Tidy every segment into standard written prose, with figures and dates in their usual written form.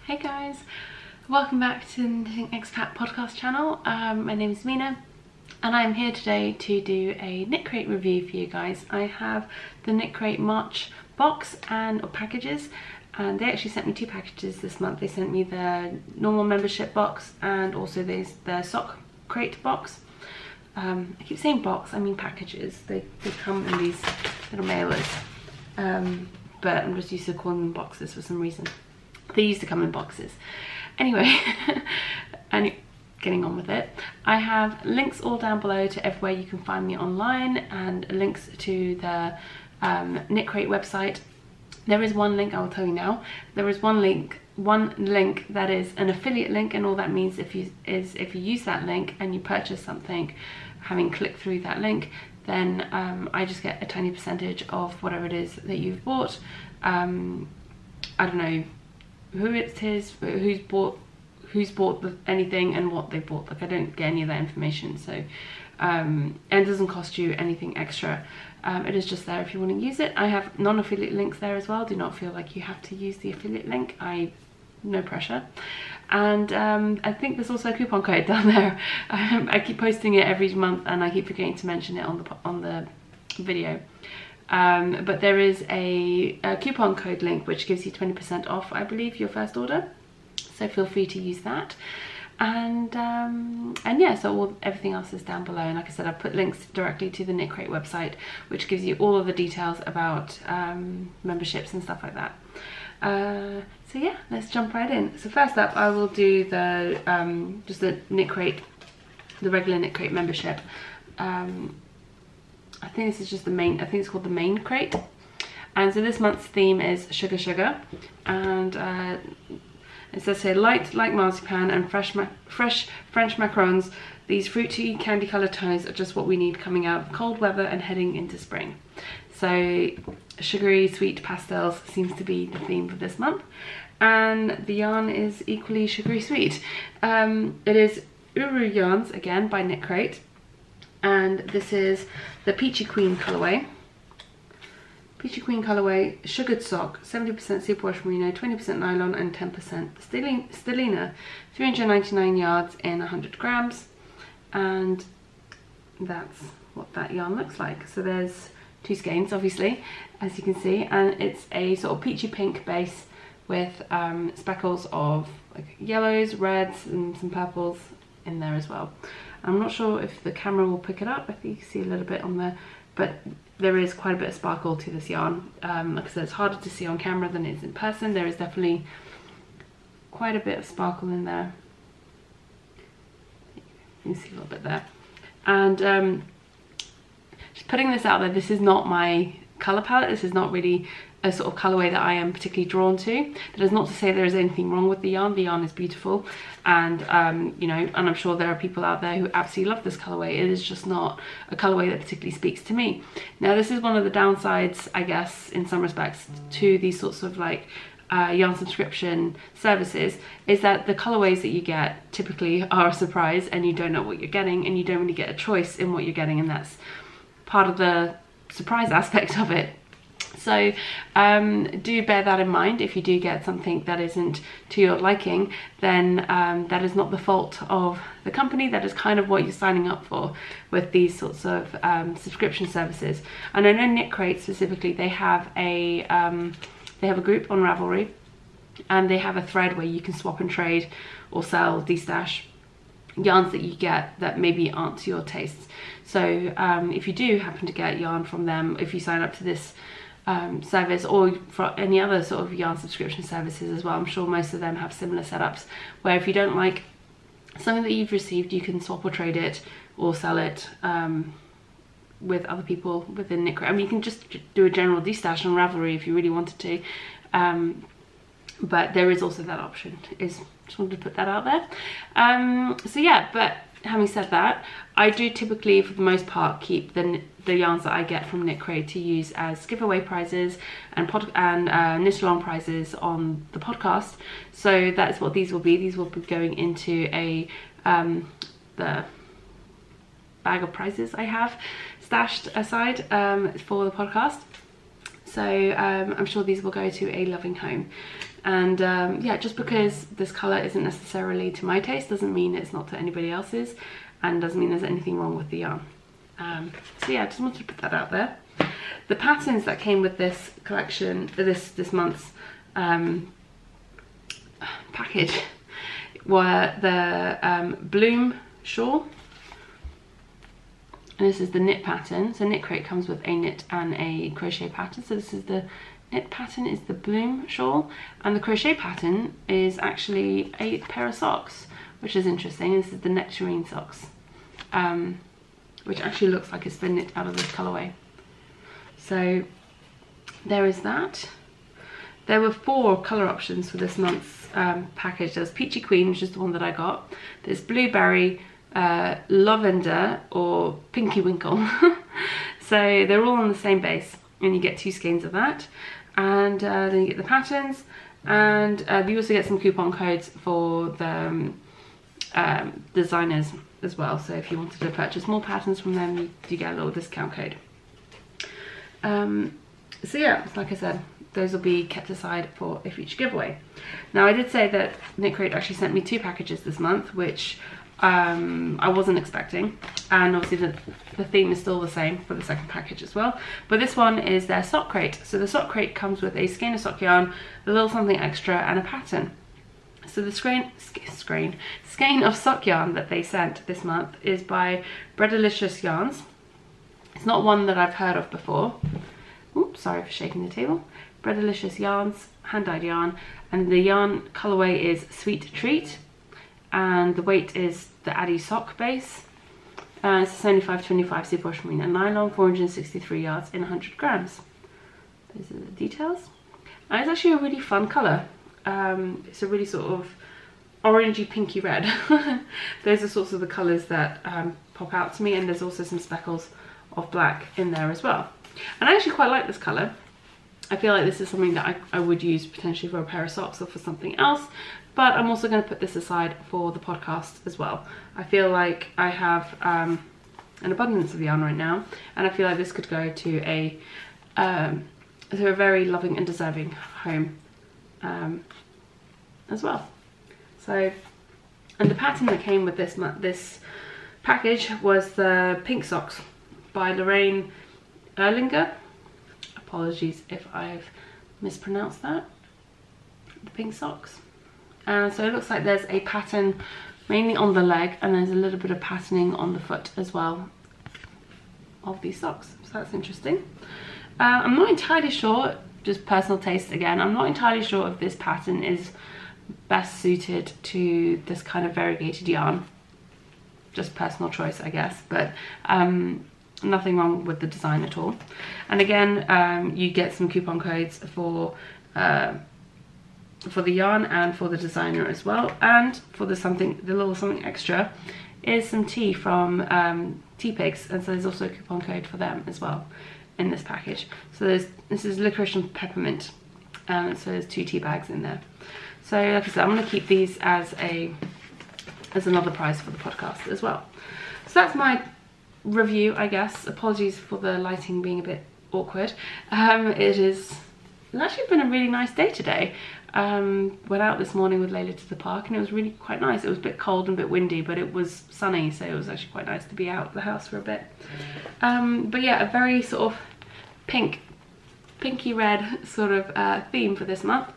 Hey guys, welcome back to the Knitting Expat Podcast channel. My name is Mina and I'm here today to do a Knitcrate review for you guys. I have the Knitcrate March box or packages, and they actually sent me two packages this month. They sent me the normal membership box and also the sock crate box. I keep saying box, I mean packages. They come in these little mailers, but I'm just used to calling them boxes for some reason. They used to come in boxes. Anyway, and getting on with it, I have links all down below to everywhere you can find me online and links to the Knitcrate website. There is one link, I will tell you now, there is one link that is an affiliate link, and all that means if you use that link and you purchase something having clicked through that link, then I just get a tiny percentage of whatever it is that you've bought. I don't know who it is, who's bought anything and what they bought. Like, I don't get any of that information, so and it doesn't cost you anything extra. It is just there if you want to use it. I have non-affiliate links there as well. Do not feel like you have to use the affiliate link. No pressure. And I think there's also a coupon code down there. I keep posting it every month and I keep forgetting to mention it on the video. But there is a coupon code link which gives you 20% off, I believe, your first order, so feel free to use that. And yeah, so everything else is down below, and like I said, I've put links directly to the Knitcrate website, which gives you all of the details about memberships and stuff like that. So yeah, let's jump right in. So first up, I will do the just the Knitcrate, the regular Knitcrate membership. I think this is just the main, I think it's called the main crate. And so this month's theme is Sugar Sugar, and it says here, light like marzipan and fresh French macarons, these fruity candy coloured tones are just what we need coming out of cold weather and heading into spring. So sugary sweet pastels seems to be the theme for this month, and the yarn is equally sugary sweet. It is Uru yarns, again by Knitcrate, and this is the Peachy Queen colourway. Peachy Queen colourway, sugared sock, 70% superwash merino, 20% nylon and 10% stellina, 399 yards in 100 grams. And that's what that yarn looks like. So there's two skeins, obviously, as you can see, and it's a sort of peachy pink base with speckles of like yellows, reds and some purples in there as well. I'm not sure if the camera will pick it up. I think you can see a little bit on there, but there is quite a bit of sparkle to this yarn. Like I said, it's harder to see on camera than it is in person. There is definitely quite a bit of sparkle in there. You can see a little bit there. And just putting this out there, this is not my colour palette. This is not really a sort of colourway that I am particularly drawn to. That is not to say there is anything wrong with the yarn. The yarn is beautiful, and you know, and I'm sure there are people out there who absolutely love this colourway. It is just not a colourway that particularly speaks to me. Now, this is one of the downsides, I guess, in some respects, to these sorts of like yarn subscription services, is that the colourways that you get typically are a surprise, and you don't know what you're getting, and you don't really get a choice in what you're getting, and that's part of the surprise aspect of it. So do bear that in mind. If you do get something that isn't to your liking, then that is not the fault of the company. That is kind of what you're signing up for with these sorts of subscription services. And I know Knitcrate specifically, they have a group on Ravelry, and they have a thread where you can swap and trade or sell, destash yarns that you get that maybe aren't to your tastes. So if you do happen to get yarn from them, if you sign up to this service, or for any other sort of yarn subscription services as well, I'm sure most of them have similar setups where if you don't like something that you've received, you can swap or trade it or sell it with other people within Knitcrate. I mean, you can just do a general destash on Ravelry if you really wanted to, but there is also that option. Just wanted to put that out there. So yeah, but having said that, I do typically, for the most part, keep the yarns that I get from Knitcrate to use as giveaway prizes and knit along prizes on the podcast. So that's what these will be. These will be going into the bag of prizes I have stashed aside for the podcast. So I'm sure these will go to a loving home. And yeah, just because this colour isn't necessarily to my taste doesn't mean it's not to anybody else's, and doesn't mean there's anything wrong with the yarn. So yeah, I just wanted to put that out there. The patterns that came with this collection, this month's package, were the Bloom shawl, and this is the knit pattern. So Knitcrate comes with a knit and a crochet pattern. So this is the knit pattern, is the Bloom shawl, and the crochet pattern is actually a pair of socks, which is interesting. This is the nectarine socks, which actually looks like it's been knit out of this colourway. So there is that. There were 4 colour options for this month's package. There's Peachy Queen, which is the one that I got. There's Blueberry, Lavender, or Pinky Winkle. So they're all on the same base, and you get 2 skeins of that. And then you get the patterns, and you also get some coupon codes for the designers as well. So if you wanted to purchase more patterns from them, you get a little discount code. So yeah, like I said, those will be kept aside for a future giveaway. Now, I did say that Knitcrate actually sent me 2 packages this month, which I wasn't expecting, and obviously the theme is still the same for the second package as well. But this one is their sock crate. So the sock crate comes with a skein of sock yarn, a little something extra, and a pattern. So the skein of sock yarn that they sent this month is by Breadalicious Yarns. It's not one that I've heard of before. Oops, sorry for shaking the table. Breadalicious Yarns, hand-dyed yarn, and the yarn colourway is Sweet Treat, and the weight is the Addy sock base. It's 75/25 superwash merino nylon, 463 yards in 100 grams. Those are the details. And it's actually a really fun colour. It's a really sort of orangey pinky red. Those are sorts of the colours that pop out to me, and there's also some speckles of black in there as well. And I actually quite like this colour. I feel like this is something that I would use potentially for a pair of socks or for something else, but I'm also going to put this aside for the podcast as well. I feel like I have an abundance of yarn right now, and I feel like this could go to a very loving and deserving home as well. So, and the pattern that came with this package was the pink socks by Lorraine Erlinger. Apologies if I've mispronounced that. The pink socks. So it looks like there's a pattern mainly on the leg, and there's a little bit of patterning on the foot as well of these socks. So that's interesting. I'm not entirely sure, just personal taste again, I'm not entirely sure if this pattern is best suited to this kind of variegated yarn. Just personal choice, I guess, but nothing wrong with the design at all. And again, you get some coupon codes for the yarn and for the designer as well. And for the little something extra is some tea from Tea Pigs, and so there's also a coupon code for them as well in this package. So this is licorice and peppermint, so there's 2 tea bags in there. So like I said, I'm going to keep these as another prize for the podcast as well. So that's my review, I guess. Apologies for the lighting being a bit awkward. It's actually been a really nice day today. Went out this morning with Layla to the park, and it was really quite nice. It was a bit cold and a bit windy, but it was sunny, so it was actually quite nice to be out of the house for a bit. But yeah, a very sort of pinky red sort of theme for this month.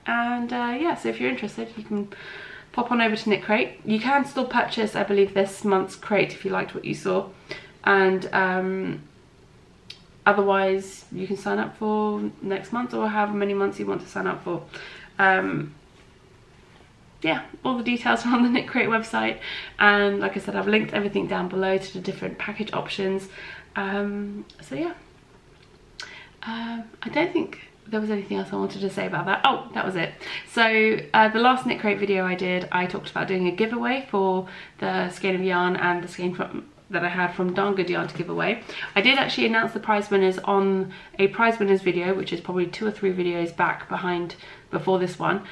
And yeah, so if you're interested, you can pop on over to Knitcrate. You can still purchase, I believe, this month's crate if you liked what you saw, and otherwise you can sign up for next month or however many months you want to sign up for. Yeah, all the details are on the Knitcrate website, and like I said, I've linked everything down below to the different package options. So yeah, I don't think there was anything else I wanted to say about that. Oh, that was it. So the last Knitcrate video I did, I talked about doing a giveaway for the skein of yarn and the that I had from Darn Good Yarn to give away. I did actually announce the prize winners on a prize winners video, which is probably 2 or 3 videos back before this one.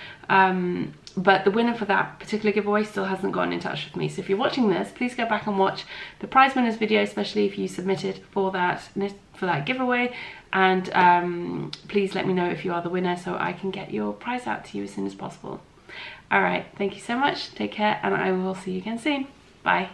But the winner for that particular giveaway still hasn't gotten in touch with me. So if you're watching this, please go back and watch the prize winners video, especially if you submitted for that giveaway. And please let me know if you are the winner so I can get your prize out to you as soon as possible. All right, thank you so much. Take care, and I will see you again soon. Bye.